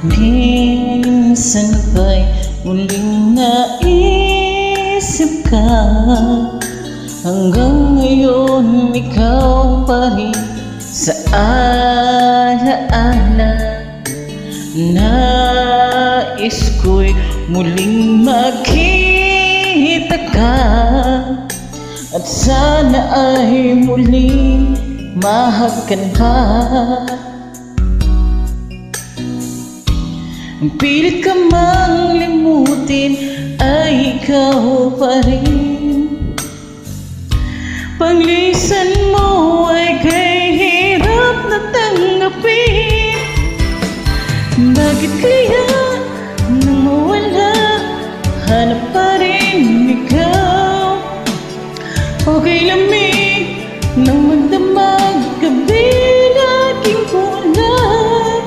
Minsan ba'y muling naisip ka? Hanggang ngayon ikaw pa rin sa alaala. Nais ko'y muling makita ka, at sana ay muling mahagan pa. Pilit ka mang limutin ay ikaw pa rin. Paglisan mo ay kay hirap na tanggapin. Bakit kaya nang mawala, hanap pa rin ikaw? Okay lamig nang magdamag, gabi laging kulay.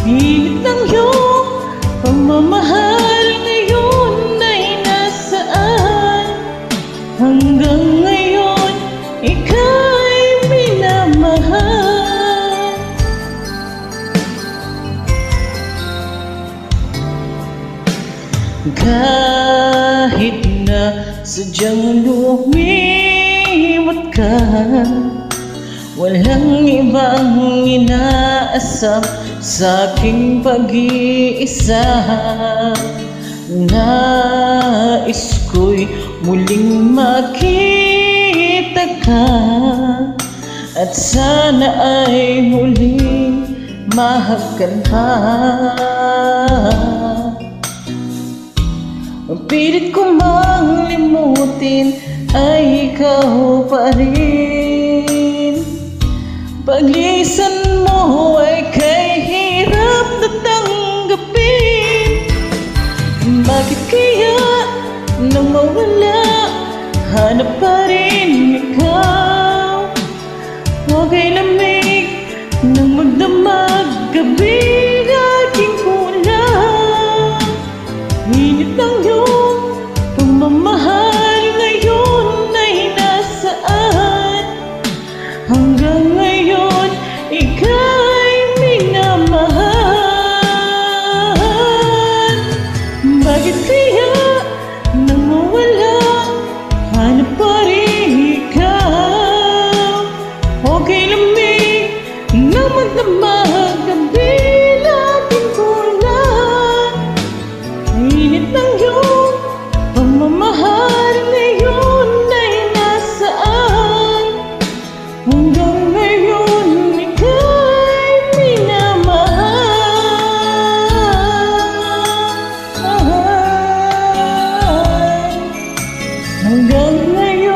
Init ng iyong pagmamahal ngayon ay nasaan? Hanggang ngayon ika'y minamahal. Kahit na sadyang lumiwat ka, walang ibang inaasam sa aking pag-iisa. Nais ko'y muling makita ka, at sana ay muling mahagan pa. Pilit ko mang limutin ay ikaw pa rin. Paglisan mo ay kay hirap na tanggapin. Bakit kaya nang mawala, hanap pa rin ikaw? Okay lamig nang magdamag, gabi laging kulang. Init ng iyong pagmamahal ngayon ay nasaan? Hanggang ngayon ika'y minamahal. Bakit kaya nang mawala, hanap pa rin ikaw? Okay lamig nang magdamag, gabi laging kulang. Init ng iyong pagmamahal ngayon ay nasaan? Hanggang ngayon ika'y minamahal. Hanggang ngayon